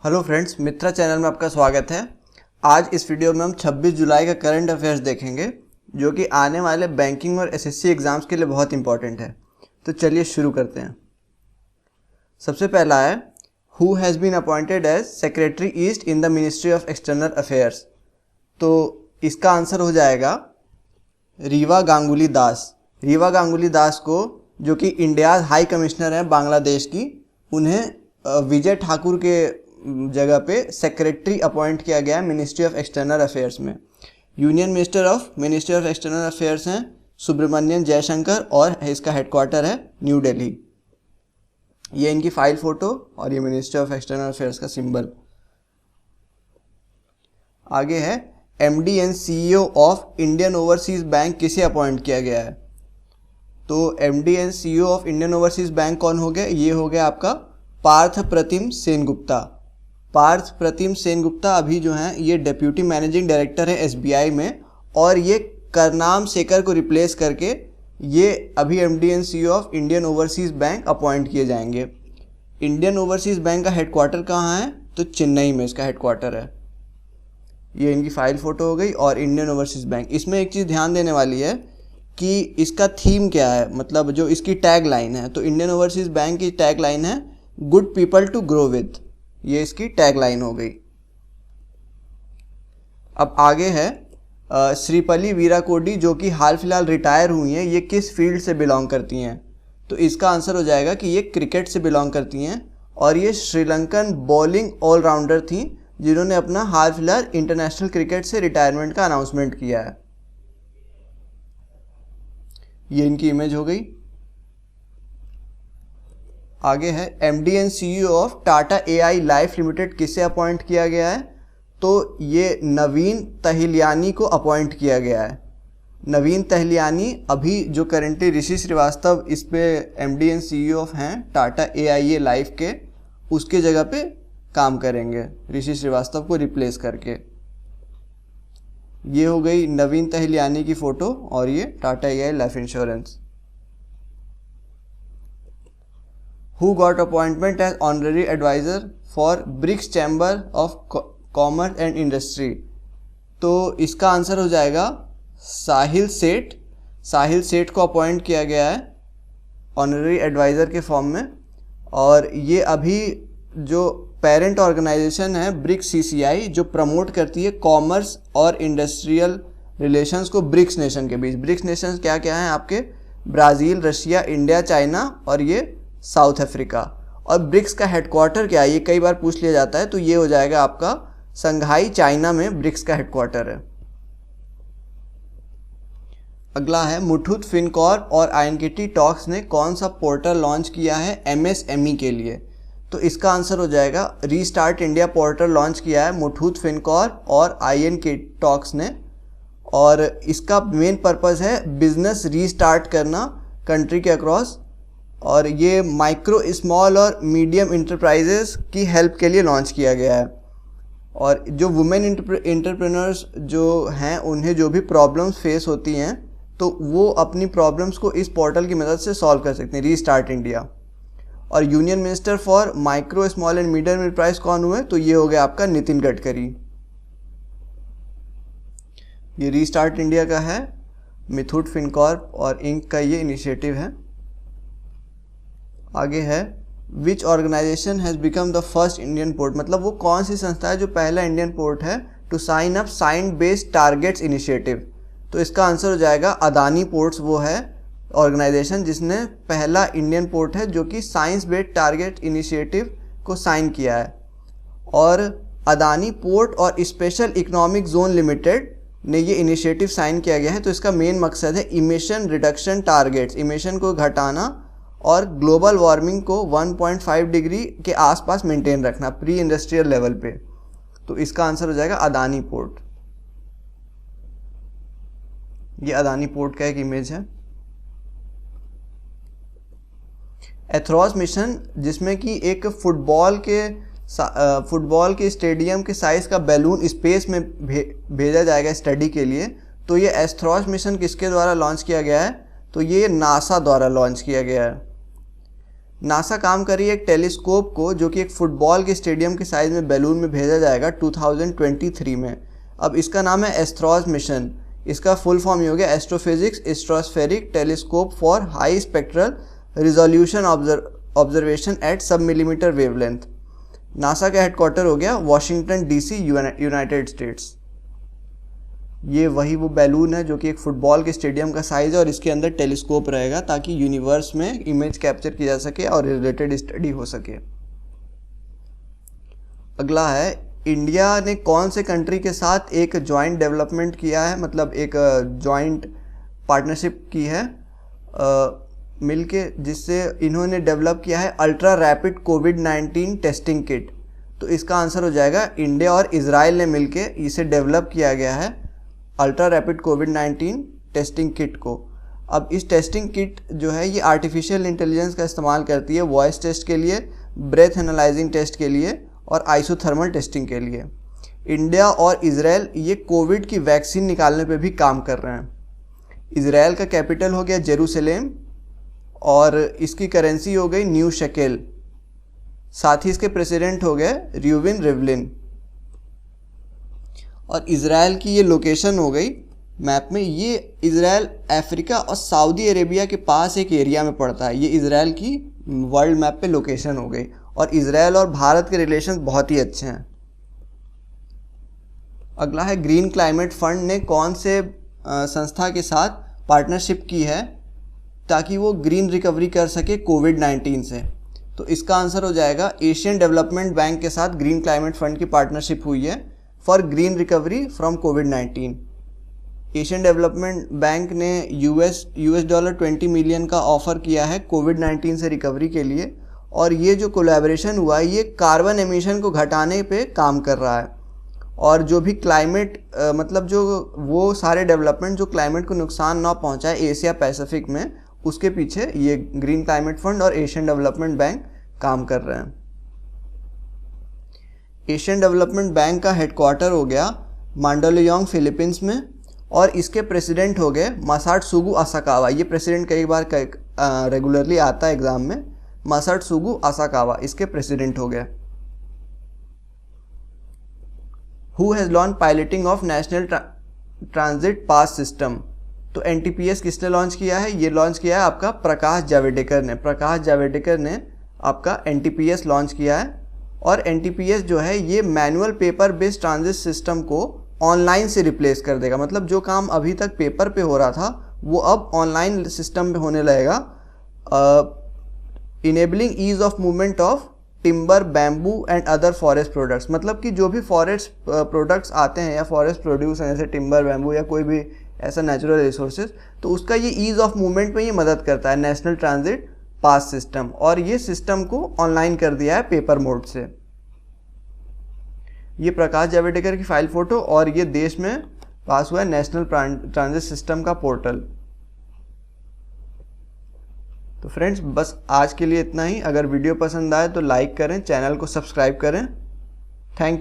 Hello friends, मित्रा channel में आपका स्वागत है। आज इस वीडियो में हम 26 जुलाई का करंट अफेयर्स देखेंगे, जो कि आने वाले बैंकिंग और एसएससी एग्ज़ाम्स के लिए बहुत इंपॉर्टेंट है। तो चलिए शुरू करते हैं। सबसे पहला है, who has been appointed as secretary east in the ministry of external affairs. तो इसका आंसर हो जाएगा रीवा गांगुली दास। रीवा गांगुली दास को, जो कि इंडिया हाई कमिश्नर हैं बांग्लादेश की, उन्हें विजय ठाकुर के जगह पे सेक्रेटरी अपॉइंट किया गया है मिनिस्ट्री ऑफ एक्सटर्नल अफेयर्स में। Union minister of ministry of external affairs हैं सुब्रमण्यम जयशंकर और इसका हेडक्वार्टर है न्यू दिल्ली। ये इनकी फाइल फोटो और ये मिनिस्ट्री ऑफ एक्सटर्नल अफेयर्स का सिंबल। आगे है, MD and CEO of Indian Overseas bank किसे अपॉइंट किया गया है। तो MD and CEO of Indian Overseas bank कौन हो गया? ये हो गया आपका पार्थ प्रतिम सेनगुप्ता। पार्थ प्रतिम सेनगुप्ता अभी जो हैं ये डेप्यूटी मैनेजिंग डायरेक्टर है एसबीआई में, और ये करनाम शेखर को रिप्लेस करके ये अभी MD and CEO of Indian Overseas Bank appoint किए जाएंगे। इंडियन ओवरसीज बैंक का हेडक्वार्टर कहाँ है? तो चेन्नई में इसका हेडक्वार्टर है। ये इनकी फाइल फोटो हो गई। और इंडियन ओवरसीज बैंक, इसमें एक चीज़ ध्यान देने वाली है कि इसका थीम क्या है, मतलब जो इसकी टैग लाइन है। तो इंडियन ओवरसीज बैंक की टैग लाइन है good people to grow with. ये इसकी टैग लाइन हो गई। अब आगे है श्रीपली वीराकोडी, जो कि हाल फिलहाल रिटायर हुई हैं। ये किस फील्ड से बिलोंग करती हैं? तो इसका आंसर हो जाएगा कि ये क्रिकेट से बिलोंग करती हैं, और ये श्रीलंकन बॉलिंग ऑलराउंडर थी जिन्होंने अपना हाल फिलहाल इंटरनेशनल क्रिकेट से रिटायरमेंट का अनाउंसमेंट किया है। ये इनकी इमेज हो गई। आगे है, MD and CEO of Tata AI life limited किसे अपॉइंट किया गया है? तो ये नवीन तहिलियानी को अपॉइंट किया गया है। नवीन तहिलियानी अभी जो करेंटली ऋषि श्रीवास्तव इस पे एमडी एंड सीईओ ऑफ हैं टाटा एआई लाइफ के, उसके जगह पे काम करेंगे ऋषि श्रीवास्तव को रिप्लेस करके। ये हो गई नवीन तहिलियानी की फ़ोटो और ये Tata AI life insurance. Who got appointment as honorary advisor for BRICS Chamber of Commerce and Industry? तो इसका आंसर हो जाएगा साहिल सेठ। साहिल सेठ को अपॉइंट किया गया है ऑनररी एडवाइज़र के फॉर्म में, और ये अभी जो पेरेंट ऑर्गेनाइजेशन है ब्रिक्स सीसीआई, जो प्रमोट करती है कॉमर्स और इंडस्ट्रियल रिलेशंस को ब्रिक्स नेशन के बीच। ब्रिक्स नेशंस क्या क्या हैं आपके? ब्राज़ील, रशिया, इंडिया, चाइना और ये साउथ अफ्रीका। और ब्रिक्स का हेडक्वार्टर क्या है, ये कई बार पूछ लिया जाता है। तो ये हो जाएगा आपका संघाई, चाइना में ब्रिक्स का हेडक्वार्टर है। अगला है, मुथूट फिनकॉर्प और आईएनकेटी टॉक्स ने कौन सा पोर्टल लॉन्च किया है एमएसएमई के लिए? तो इसका आंसर हो जाएगा रीस्टार्ट इंडिया पोर्टल लॉन्च किया है मुथूट फिनकॉर्प और आईएनकेटी टॉक्स ने, और इसका मेन पर्पज़ है बिजनेस रीस्टार्ट करना कंट्री के अक्रॉस। और ये माइक्रो, स्मॉल और मीडियम इंटरप्राइजेस की हेल्प के लिए लॉन्च किया गया है। और जो वुमेन एंटरप्रेन्योर्स जो हैं, उन्हें जो भी प्रॉब्लम्स फेस होती हैं, तो वो अपनी प्रॉब्लम्स को इस पोर्टल की मदद से सॉल्व कर सकते हैं, रीस्टार्ट इंडिया। और union minister for micro, small and medium enterprise कौन हुए? तो ये हो गया आपका नितिन गडकरी। ये रीस्टार्ट इंडिया का है, मुथूट फिनकॉर्प और इंक का ये इनिशिएटिव है। आगे है, which organization has become the first Indian port, मतलब वो कौन सी संस्था है जो पहला इंडियन पोर्ट है to sign up science based targets initiative? तो इसका आंसर हो जाएगा अदानी पोर्ट्स। वो है ऑर्गेनाइजेशन जिसने पहला इंडियन पोर्ट है जो कि साइंस बेस्ड टारगेट इनिशिएटिव को साइन किया है। और अदानी पोर्ट और स्पेशल इकोनॉमिक जोन लिमिटेड ने ये इनिशिएटिव साइन किया गया है। तो इसका मेन मकसद है इमिशन रिडक्शन टारगेट्स, इमिशन को घटाना और ग्लोबल वार्मिंग को 1.5 डिग्री के आसपास मेंटेन रखना प्री इंडस्ट्रियल लेवल पे। तो इसका आंसर हो जाएगा अदानी पोर्ट। ये अदानी पोर्ट का एक इमेज है। एथरॉस मिशन, जिसमें कि एक फुटबॉल के स्टेडियम के साइज़ का बैलून स्पेस में भेजा जाएगा स्टडी के लिए। तो ये एथरॉस मिशन किसके द्वारा लॉन्च किया गया है? तो ये नासा द्वारा लॉन्च किया गया है। नासा काम कर रही है एक टेलीस्कोप को जो कि एक फुटबॉल के स्टेडियम के साइज़ में बैलून में भेजा जाएगा 2023 में। अब इसका नाम है एस्ट्रोस मिशन। इसका फुल फॉर्म ये हो गया astrophysics astrospheric telescope for high spectral resolution observation at sub millimeter wavelength. NASA का हेडक्वार्टर हो गया वॉशिंगटन DC, यूनाइटेड स्टेट्स। ये वही वो बैलून है जो कि एक फुटबॉल के स्टेडियम का साइज़ है और इसके अंदर टेलीस्कोप रहेगा ताकि यूनिवर्स में इमेज कैप्चर की जा सके और रिलेटेड स्टडी हो सके। अगला है, इंडिया ने कौन से कंट्री के साथ एक जॉइंट डेवलपमेंट किया है, मतलब एक जॉइंट पार्टनरशिप की है मिलके, जिससे इन्होंने डेवलप किया है अल्ट्रा रैपिड कोविड-19 टेस्टिंग किट। तो इसका आंसर हो जाएगा इंडिया और इजराइल ने मिलके इसे डेवलप किया गया है अल्ट्रा रैपिड कोविड-19 टेस्टिंग किट को। अब इस टेस्टिंग किट जो है ये आर्टिफिशियल इंटेलिजेंस का इस्तेमाल करती है वॉइस टेस्ट के लिए, ब्रेथ एनालाइजिंग टेस्ट के लिए और आइसोथर्मल टेस्टिंग के लिए। इंडिया और इजराइल ये कोविड की वैक्सीन निकालने पे भी काम कर रहे हैं। इजराइल का कैपिटल हो गया जेरूसलेम और इसकी करेंसी हो गई न्यू शेकेल। साथ ही इसके प्रेसिडेंट हो गए र्यूविन रिवलिन। और इजराइल की ये लोकेशन हो गई मैप में, ये इजराइल अफ्रीका और सऊदी अरेबिया के पास एक एरिया में पड़ता है। ये इजराइल की वर्ल्ड मैप पे लोकेशन हो गई। और इजराइल और भारत के रिलेशन बहुत ही अच्छे हैं। अगला है, ग्रीन क्लाइमेट फंड ने कौन से संस्था के साथ पार्टनरशिप की है ताकि वो ग्रीन रिकवरी कर सके कोविड-19 से। तो इसका आंसर हो जाएगा एशियन डेवलपमेंट बैंक के साथ ग्रीन क्लाइमेट फंड की पार्टनरशिप हुई है for green recovery from covid. Asian development bank ने $20 मिलियन का ऑफ़र किया है कोविड-19 से रिकवरी के लिए। और ये जो कोलैबोरेशन हुआ है ये कार्बन एमिशन को घटाने पे काम कर रहा है। और जो भी क्लाइमेट मतलब जो वो सारे डेवलपमेंट जो क्लाइमेट को नुकसान ना पहुंचाए एशिया पैसिफिक में, उसके पीछे ये ग्रीन क्लाइमेट फंड और एशियन डेवलपमेंट बैंक काम कर रहे हैं। एशियन डेवलपमेंट बैंक का हेडक्वार्टर हो गया मांडलोयोंग फिलीपींस में और इसके प्रेसिडेंट हो गए मासाटसुगु असाकावा। ये प्रेसिडेंट कई बार रेगुलरली आता है एग्जाम में। मासाटसुगु असाकावा इसके प्रेसिडेंट हो गए। Who has launch piloting of national transit pass system. तो NTPS किसने लॉन्च किया है? ये लॉन्च किया है आपका प्रकाश जावड़ेकर ने। प्रकाश जावड़ेकर ने आपका NTPS लॉन्च किया है। और NTPS जो है ये manual paper based transit system को ऑनलाइन से रिप्लेस कर देगा। मतलब जो काम अभी तक पेपर पे हो रहा था वो अब ऑनलाइन सिस्टम पे होने लगेगा। Enabling ease of movement of timber, bamboo and other forest products. मतलब कि जो भी फॉरेस्ट प्रोडक्ट्स आते हैं या फॉरेस्ट प्रोड्यूस हैं जैसे टिम्बर, बैम्बू या कोई भी ऐसा नेचुरल रिसोर्सेज, तो उसका ये ईज़ ऑफ मूवमेंट में ये मदद करता है नेशनल ट्रांजिट पास सिस्टम। और ये सिस्टम को ऑनलाइन कर दिया है पेपर मोड से। ये प्रकाश जावड़ेकर की फाइल फोटो और ये देश में पास हुआ है नेशनल ट्रांजिट सिस्टम का पोर्टल। तो फ्रेंड्स बस आज के लिए इतना ही। अगर वीडियो पसंद आए तो लाइक करें, चैनल को सब्सक्राइब करें। Thank you.